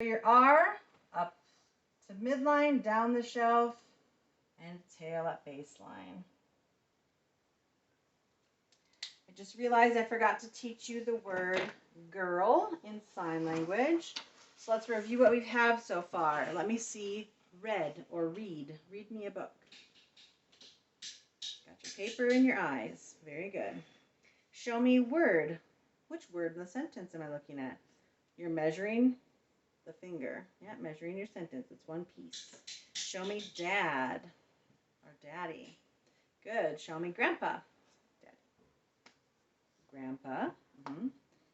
Your R up to midline, down the shelf, and tail at baseline. I just realized I forgot to teach you the word girl in sign language. So let's review what we have so far. Let me see. Read or read. Read me a book. Got your paper in your eyes. Very good. Show me word. Which word in the sentence am I looking at? You're measuring the finger. Yeah, measuring your sentence. It's one piece. Show me dad or daddy. Good. Show me grandpa. Daddy. Grandpa.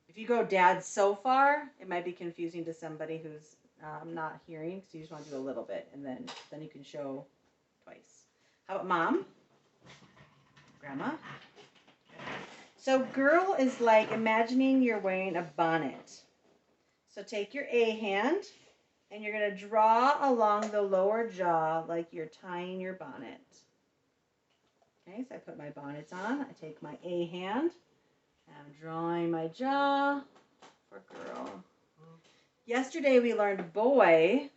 If you go dad so far, it might be confusing to somebody who's not hearing, so you just want to do a little bit, and then you can show twice. How about mom? Grandma? So girl is like imagining you're wearing a bonnet. So take your A hand, and you're going to draw along the lower jaw like you're tying your bonnet. Okay, so I put my bonnets on. I take my A hand, and I'm drawing my jaw for girl. Yesterday we learned boy,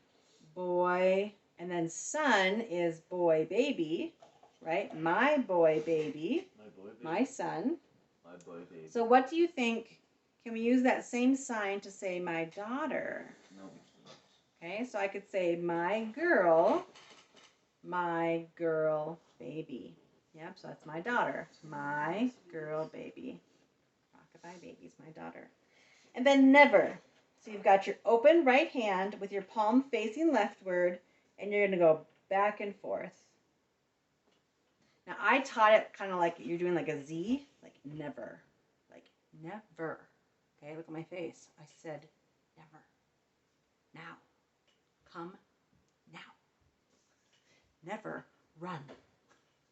and then son is boy, baby, right? My boy, baby. My son. My boy, baby. So what do you think? Can we use that same sign to say my daughter? No, we can't. Okay, so I could say my girl, baby. Yep, so that's my daughter. My girl, baby. Rockabye baby's my daughter. And then never. So you've got your open right hand with your palm facing leftward, and you're going to go back and forth. Now, I taught it kind of like you're doing like a Z, like never. Like never. Okay, look at my face. I said never. Now. Come now. Never run.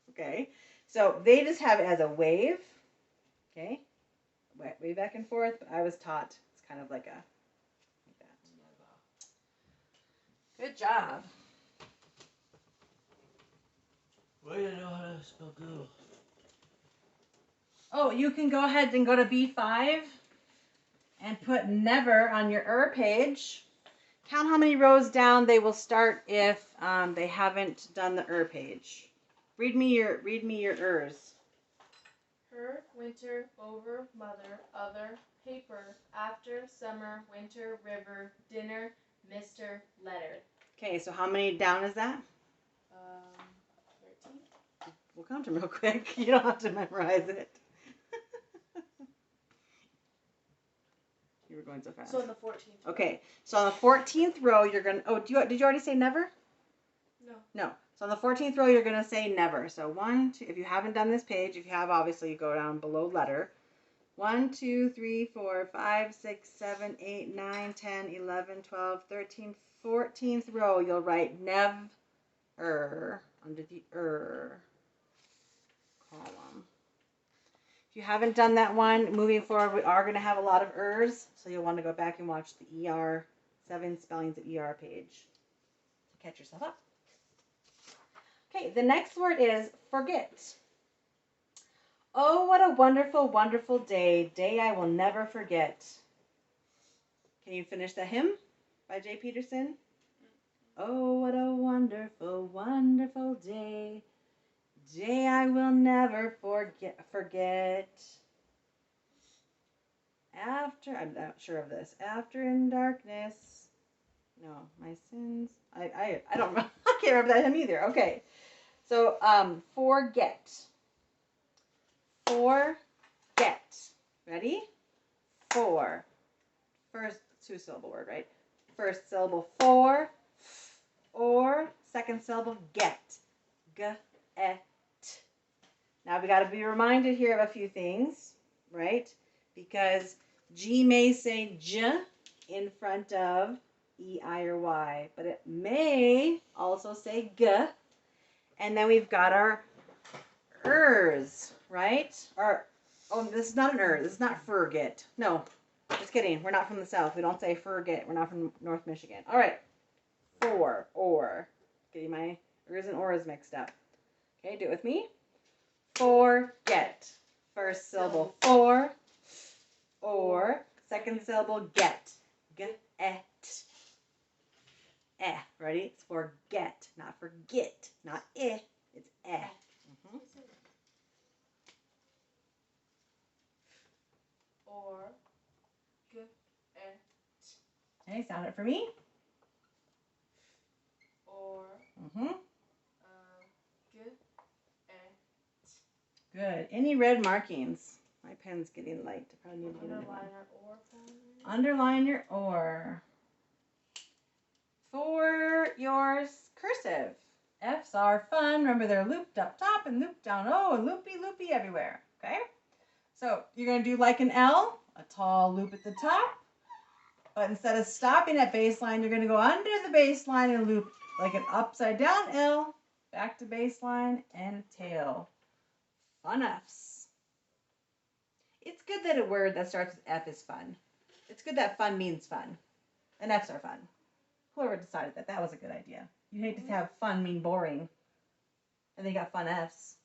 Okay, so they just have it as a wave. Okay, wave back and forth, but I was taught it's kind of like a, like that. Good job. Why do I know how to spell girl? Oh, you can go ahead and go to B5 and put never on your page. Count how many rows down they will start if they haven't done the page. Read me your ers. Her, winter, over, mother, other, paper, after, summer, winter, river, dinner, mister, letter. Okay, so how many down is that? 13. We'll count them real quick. You don't have to memorize it. You were going so fast. So on the 14th. Okay, so on the 14th row, you're going to... Oh, did you already say never? No. No. So on the 14th row, you're going to say never. So 1, 2... If you haven't done this page, if you have, obviously, you go down below letter. 1, 2, 3, 4, 5, 6, 7, 8, 9, 10, 11, 12, 13, 14th row, you'll write never under the column. If you haven't done that one, moving forward, we are going to have a lot of ers, so you'll want to go back and watch the 7 spellings of page to catch yourself up. Okay, the next word is forget. Oh, what a wonderful, wonderful day I will never forget. Can you finish the hymn by J. Peterson? Oh, what a wonderful, wonderful day I will never forget. After, I'm not sure of this. After in darkness, no, my sins. I don't know. I can't remember that hymn either. Okay, so forget. Forget. Ready? For. First 2-syllable word, right? First syllable for, or second syllable get. G-et. Now we got to be reminded here of a few things, right? Because G may say J in front of E, I, or Y, but it may also say G. And then we've got our ers, right? Oh, this is not an this is not forget. No, just kidding. We're not from the South. We don't say forget. We're not from North Michigan. All right. For, or. Getting my ers and ors mixed up. Okay, do it with me. Forget. First syllable for, or. Second syllable get. Get. Ready? It's for get, not forget. Not eh. It's eh. Mm-hmm. Or. G. Okay, sound it for me. Or. Mm-hmm. G. Good. Any red markings? My pen's getting light. I probably need to get a new one. Underline Underline or. your or. For your cursive, F's are fun. Remember, they're looped up top and looped down. Oh, and loopy, loopy everywhere. Okay? So you're going to do like an L, a tall loop at the top. But instead of stopping at baseline, you're going to go under the baseline and loop like an upside down L, back to baseline, and a tail. Fun F's. It's good that a word that starts with F is fun. It's good that fun means fun. And F's are fun. Whoever decided that, that was a good idea. You hate to have fun mean boring. And then you got fun F's.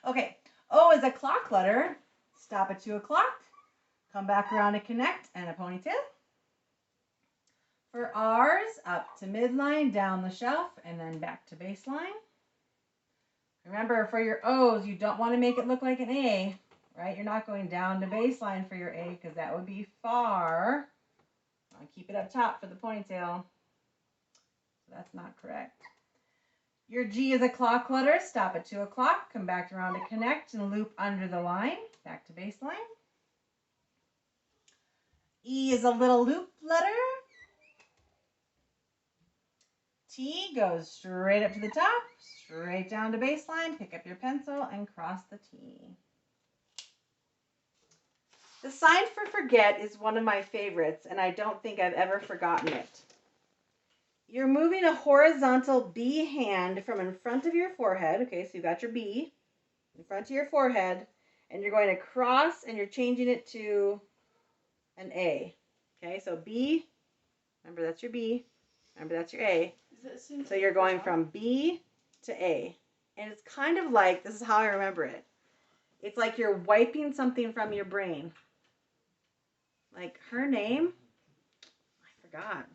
Okay, O is a clock letter. Stop at 2 o'clock. Come back around to connect and a ponytail. For R's, up to midline, down the shelf, and then back to baseline. Remember, for your O's, you don't want to make it look like an A, right? You're not going down to baseline for your A because that would be far. I'll keep it up top for the ponytail. So that's not correct. Your G is a clock letter. Stop at 2 o'clock. Come back around to connect and loop under the line. Back to baseline. E is a little loop letter. T goes straight up to the top, straight down to baseline. Pick up your pencil and cross the T. The sign for forget is one of my favorites, and I don't think I've ever forgotten it. You're moving a horizontal B hand from in front of your forehead. Okay, so you've got your B in front of your forehead, and you're going across, and you're changing it to an A. Okay, so B, remember that's your B, remember that's your A. So you're going from B to A. And it's kind of like, this is how I remember it. It's like you're wiping something from your brain. Like her name, I forgot.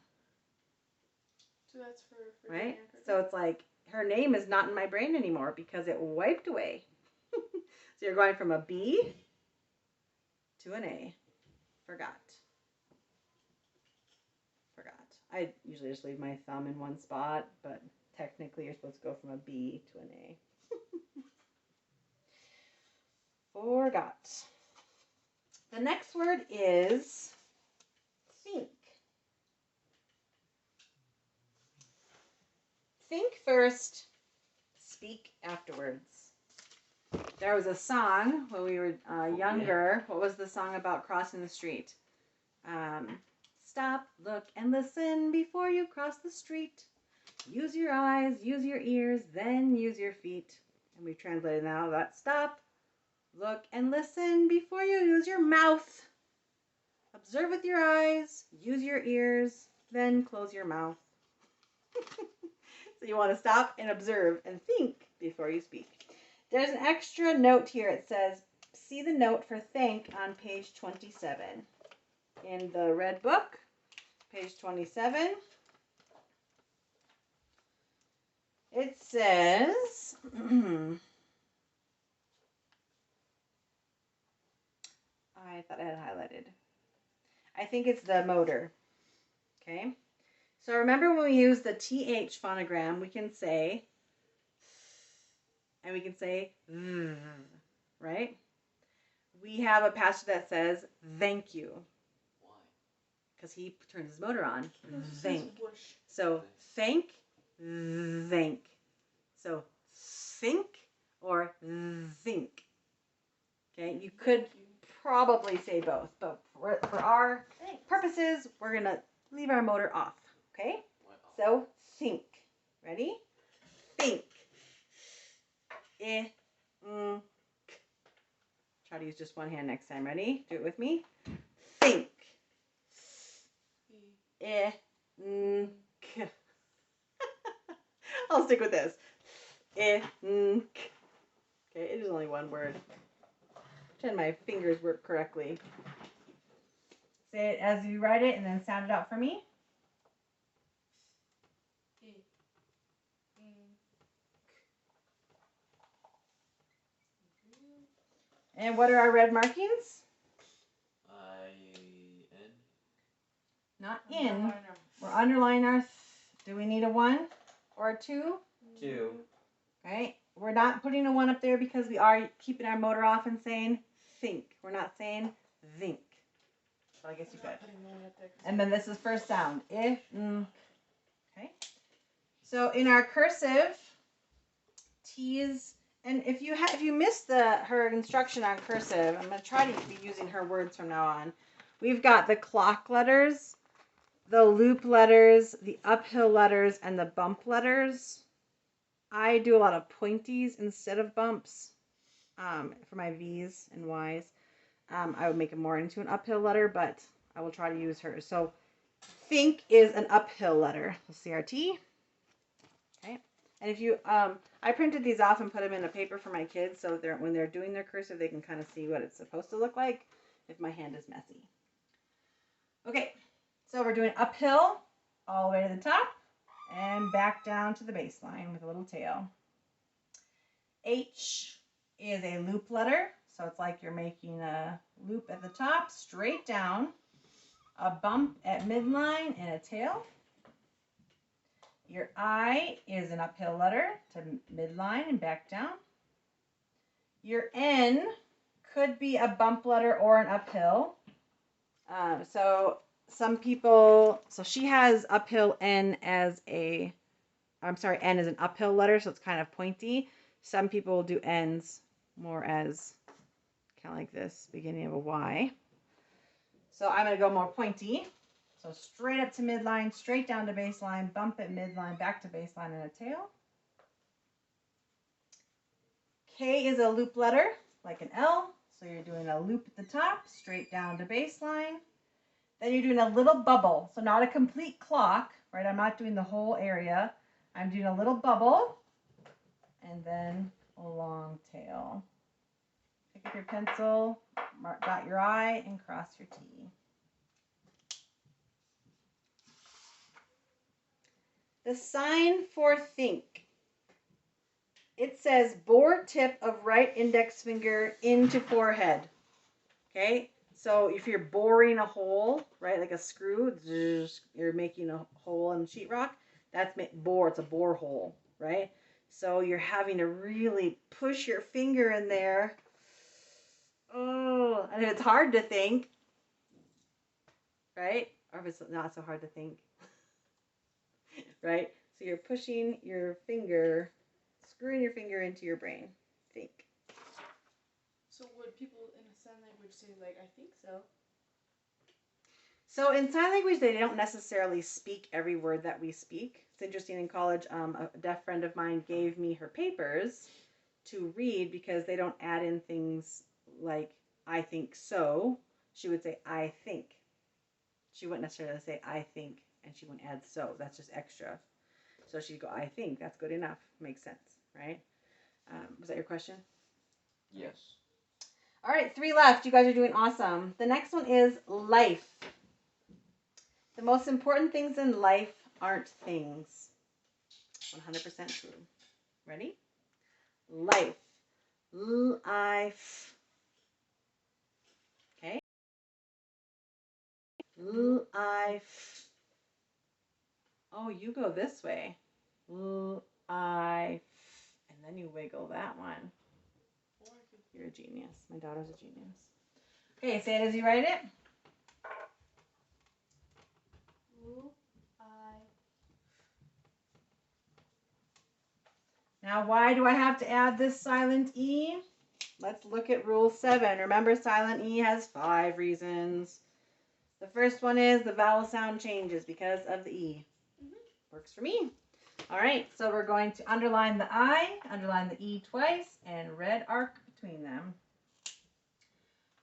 So that's for right? So it's like her name is not in my brain anymore because it wiped away. So you're going from a B to an A. Forgot. I usually just leave my thumb in one spot, but technically you're supposed to go from a B to an A. Forgot. The next word is think. Think first, speak afterwards. There was a song when we were younger. What was the song about crossing the street? Stop, look, and listen before you cross the street. Use your eyes, use your ears, then use your feet. And we've translated now that stop, look, and listen before you use your mouth. Observe with your eyes, use your ears, then close your mouth. So you want to stop and observe and think before you speak. There's an extra note here. It says, see the note for thank on page 27. In the red book, page 27, it says, I thought I had highlighted. I think it's the motor. Okay. So remember when we use the TH phonogram, we can say, and we can say, right? We have a passage that says, thank you. Why? Because he turns his motor on. Thank. So thank, thank. So think or think. Okay, you could probably say both, but for our purposes, we're going to leave our motor off. Okay? So think. Ready? Think. K. Try to use just one hand next time. Ready? Do it with me. Think. K. I'll stick with this. Okay, it is only one word. Pretend my fingers work correctly. Say it as you write it and then sound it out for me. And what are our red markings? I-N. Not in. Underliner. We're underlining our. Do we need a 1 or a 2? 2. Okay. We're not putting a 1 up there because we are keeping our motor off and saying think. We're not saying think. So I guess you could. And then this is first sound. If. Okay. So in our cursive, T's, and if you missed her instruction on cursive, I'm going to try to be using her words from now on. We've got the clock letters, the loop letters, the uphill letters, and the bump letters. I do a lot of pointies instead of bumps for my V's and Y's. I would make it more into an uphill letter, but I will try to use hers. So think is an uphill letter. CRT. Okay. And if you, I printed these off and put them in a paper for my kids so when they're doing their cursive, they can kind of see what it's supposed to look like if my hand is messy. Okay, so we're doing uphill all the way to the top and back down to the baseline with a little tail. H is a loop letter, so it's like you're making a loop at the top, straight down, a bump at midline, and a tail. Your I is an uphill letter to midline and back down. Your N could be a bump letter or an uphill. So she has uphill N as N is an uphill letter, so it's kind of pointy. Some people will do N's more as kind of like this, beginning of a Y. So I'm going to go more pointy. So straight up to midline, straight down to baseline, bump at midline, back to baseline, and a tail. K is a loop letter, like an L. So you're doing a loop at the top, straight down to baseline. Then you're doing a little bubble. So not a complete clock, right? I'm not doing the whole area. I'm doing a little bubble, and then a long tail. Pick up your pencil, dot your I, and cross your T. The sign for think. It says bore tip of right index finger into forehead. Okay, so if you're boring a hole, right, like a screw, you're making a hole in sheetrock, that's bore, it's a bore hole, right? So you're having to really push your finger in there. Oh, and it's hard to think, right? Or if it's not so hard to think. Right? So you're pushing your finger, screwing your finger into your brain. Think. So would people in sign language say, like, I think so? So in sign language, they don't necessarily speak every word that we speak. It's interesting, in college, a deaf friend of mine gave me her papers to read because they don't add in things like, I think so. She would say, I think. She wouldn't necessarily say, I think, and she wouldn't add so. That's just extra. So she'd go, I think. That's good enough. Makes sense, right? Was that your question? Yes. All right, 3 left. You guys are doing awesome. The next one is life. The most important things in life aren't things. 100% true. Ready? Life. Life. Okay? Life. Oh, you go this way. Life. And then you wiggle that one. You're a genius. My daughter's a genius. Okay, say it as you write it. Now, why do I have to add this silent E? Let's look at Rule 7. Remember, silent E has 5 reasons. The first one is the vowel sound changes because of the E. Works for me. All right, so we're going to underline the I, underline the E twice, and red arc between them.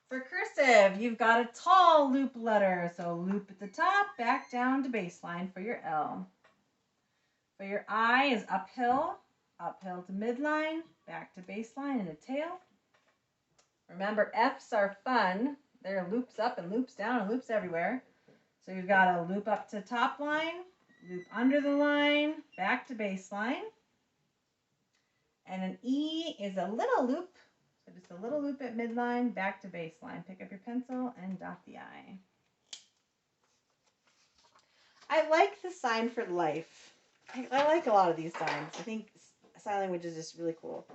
For cursive, you've got a tall loop letter. So loop at the top, back down to baseline for your L. For your I is uphill, uphill to midline, back to baseline and a tail. Remember, F's are fun. They're loops up and loops down and loops everywhere. So you've got a loop up to top line, loop under the line, back to baseline. And an E is a little loop. So just a little loop at midline, back to baseline. Pick up your pencil and dot the I. I like the sign for life. I like a lot of these signs. I think sign language is just really cool.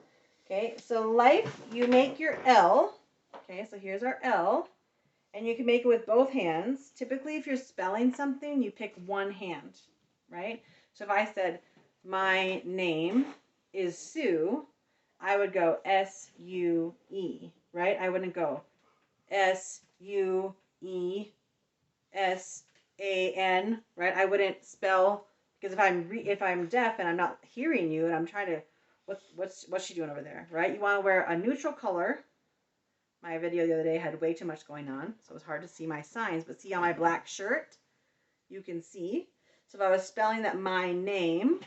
Okay, so life, you make your L. Okay, so here's our L. And you can make it with both hands. Typically, if you're spelling something, you pick one hand, right? So if I said, my name is Sue, I would go S-U-E, right? I wouldn't go S-U-E-S-A-N, right? I wouldn't spell, because if I'm deaf and I'm not hearing you and I'm trying to, what's she doing over there, right? You want to wear a neutral color. My video the other day had way too much going on, so it was hard to see my signs. But see on my black shirt, you can see. So if I was spelling that my name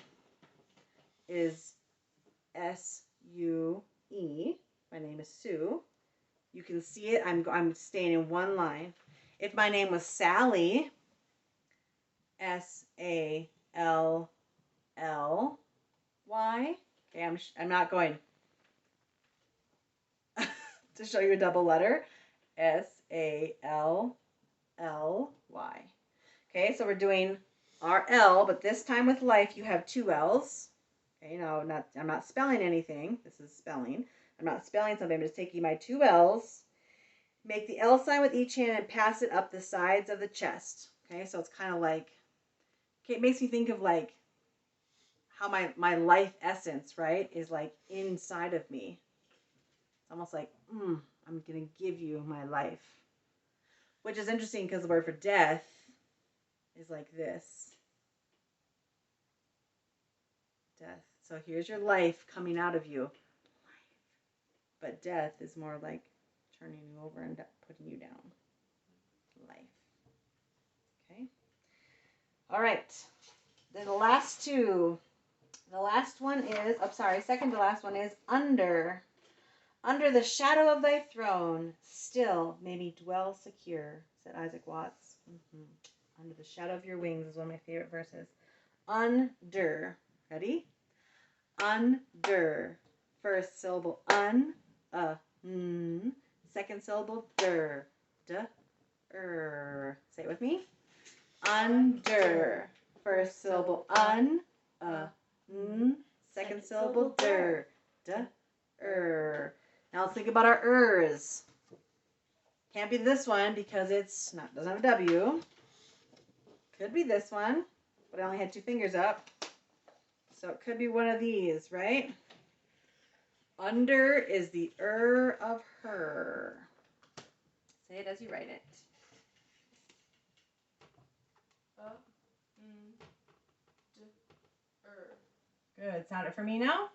is S-U-E, my name is Sue, you can see it. I'm staying in one line. If my name was Sally, S-A-L-L-Y, okay, I'm not going to show you a double letter. S-A-L-L-Y. Okay, so we're doing our L, but this time with life you have two L's. Okay, no, I'm not spelling anything. This is spelling. I'm not spelling something. I'm just taking my two L's. Make the L sign with each hand and pass it up the sides of the chest. Okay, so it's kind of like, okay, it makes me think of like how my life essence, right, is like inside of me. It's almost like, I'm going to give you my life. Which is interesting because the word for death is like this. Death. So here's your life coming out of you. But death is more like turning you over and putting you down. Life. Okay. All right. Then the last two. The last one is, second to last one is under. Under the shadow of thy throne, still may me dwell secure, said Isaac Watts. Under the shadow of your wings is one of my favorite verses. Under. Ready? Under. First syllable un, second syllable der, Say it with me. Under. First syllable un, second syllable der, Now let's think about our ers. Can't be this one because doesn't have a W. Could be this one, but I only had two fingers up. So it could be one of these, right? Under is the of her. Say it as you write it. Good. Sound it for me now.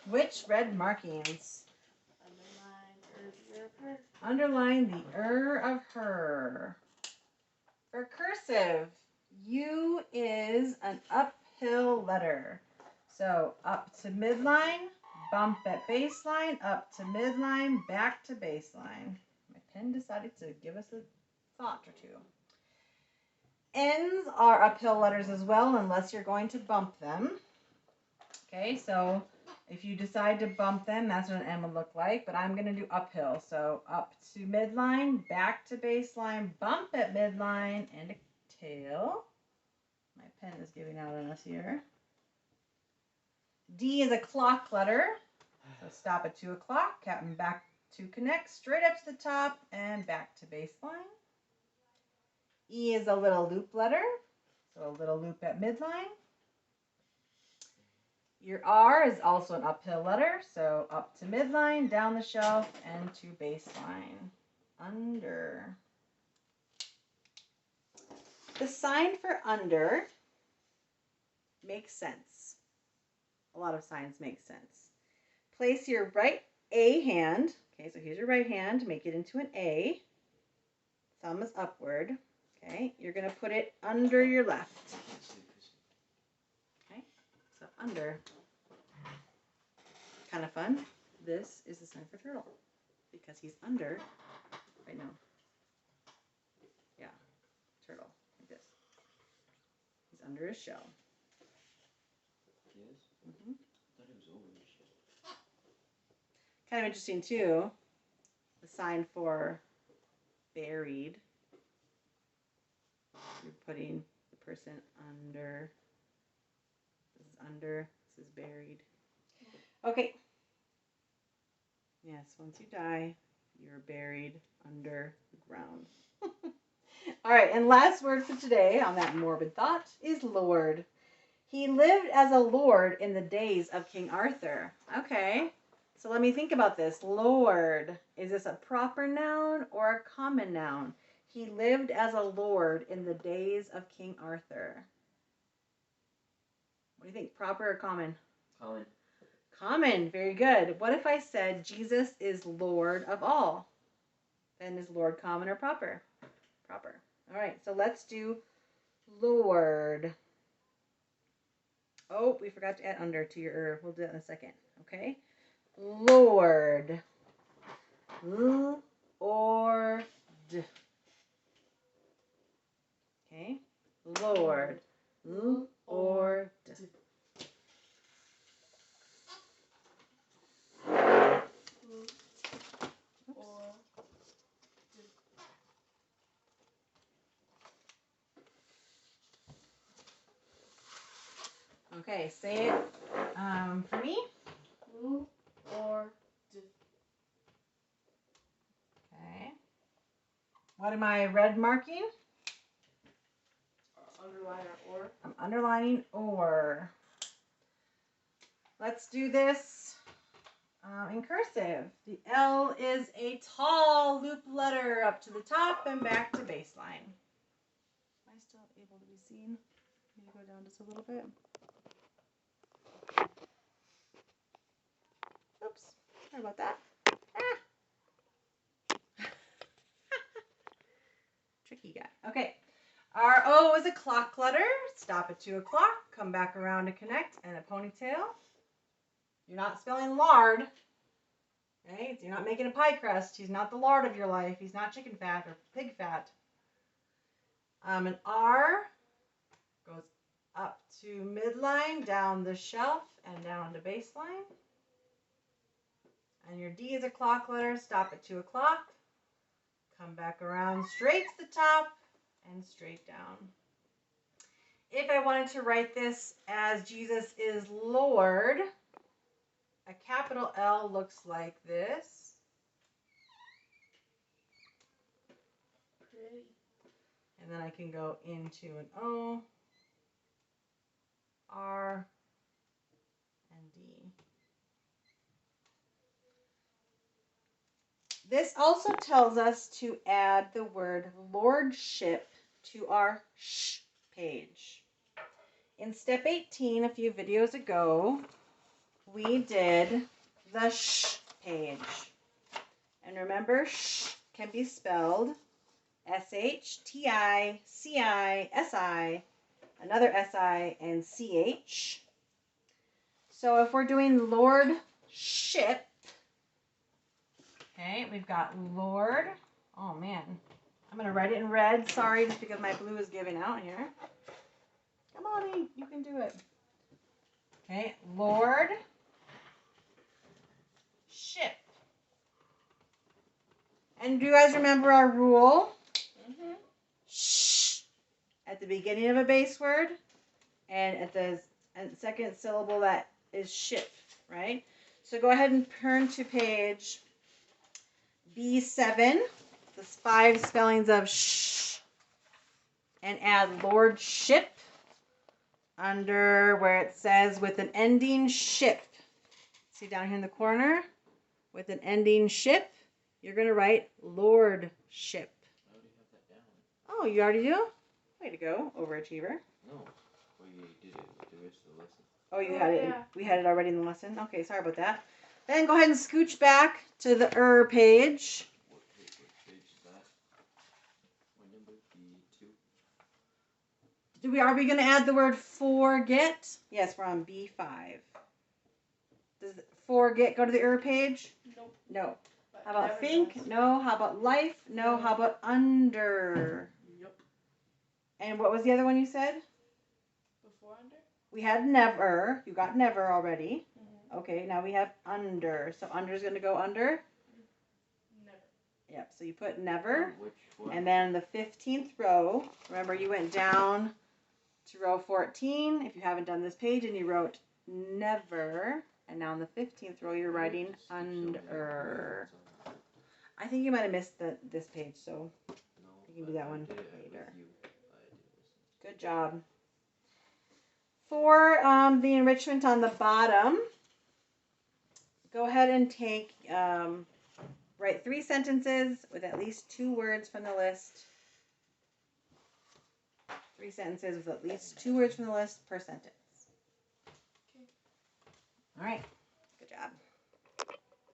Which red markings? Underline the of her. For cursive, U is an uphill letter. So up to midline, bump at baseline, up to midline, back to baseline. My pen decided to give us a thought or two. N's are uphill letters as well, unless you're going to bump them. Okay, so if you decide to bump them, that's what an N would look like, but I'm going to do uphill. So up to midline, back to baseline, bump at midline, and a tail. My pen is giving out on us here. D is a clock letter. So stop at 2 o'clock, captain back to connect, straight up to the top, and back to baseline. E is a little loop letter. So a little loop at midline. Your R is also an uphill letter, so up to midline, down the shelf, and to baseline. Under. The sign for under makes sense. A lot of signs make sense. Place your right A hand. Okay, so here's your right hand. Make it into an A. Thumb is upward. Okay, you're going to put it under your left. Okay, so under. Kind of fun. This is the sign for turtle because he's under right now. Yeah, turtle like this. He's under his shell. Kind of interesting too. The sign for buried. You're putting the person under. This is under. This is buried. Okay. Yes, once you die, you're buried under the ground. All right, and last word for today on that morbid thought is Lord. He lived as a lord in the days of King Arthur. Okay, so let me think about this. Lord, is this a proper noun or a common noun? He lived as a lord in the days of King Arthur. What do you think, proper or common? Common. Common, very good. What if I said Jesus is Lord of all? Then is Lord common or proper? Proper. All right, so let's do Lord. Oh, we forgot to add under to your We'll do that in a second, okay? Lord. L-or-d. Okay? Lord. L-or-d. Okay, say it for me. Or Okay. What am I red marking? underline or. I'm underlining or. Let's do this in cursive. The L is a tall loop letter up to the top and back to baseline. Am I still able to be seen? Maybe go down just a little bit. Oops, sorry about that. Tricky guy. Okay. Our O is a clock letter. Stop at 2 o'clock. Come back around to connect and a ponytail. You're not spelling lard. Right? You're not making a pie crust. He's not the lard of your life. He's not chicken fat or pig fat. An R goes up to midline, down the shelf, and down to baseline. And your D is a clock letter. Stop at 2 o'clock. Come back around straight to the top and straight down. If I wanted to write this as Jesus is Lord, a capital L looks like this. Pretty. And then I can go into an O, R, and D. This also tells us to add the word lordship to our sh page. In step 18, a few videos ago, we did the sh page. And remember, sh can be spelled S-H-T-I-C-I-S-I, another S-I, and C-H. So if we're doing lordship, okay, we've got Lord. Oh, man. I'm going to write it in red. Sorry, just because my blue is giving out here. Come on, E. You can do it. Okay, Lord. Ship. And do you guys remember our rule? Mm-hmm. Shh. At the beginning of a base word. And at the second syllable that is ship, right? So go ahead and turn to page B7, the 5 spellings of sh, and add lordship under where it says with an ending ship. See down here in the corner? With an ending ship, you're going to write lordship. I already have that down. Oh, you already do? Way to go, overachiever. No, we did it with the rest of the lesson. Oh, you Oh, had it. yeah. We had it already in the lesson. Okay, sorry about that. Then go ahead and scooch back to the page. What page is that? What number? B2? Are we going to add the word forget? Yes, we're on B5. Does forget go to the page? Nope. No. But How about never think? does. No. How about life? No. How about under? Yep. And what was the other one you said? Before under? We had never. You got never already. Mm-hmm. Okay, now we have under. So under is going to go under. Never. Yep, so you put never. Which one? And then the 15th row, remember you went down to row 14 if you haven't done this page, and you wrote never. And now in the 15th row, you're writing under. I think you might have missed this page, so No, you can do that one I did it later. with you. I did listen. Good job. For the enrichment on the bottom, go ahead and take, write 3 sentences with at least 2 words from the list. 3 sentences with at least 2 words from the list per sentence. Okay. All right.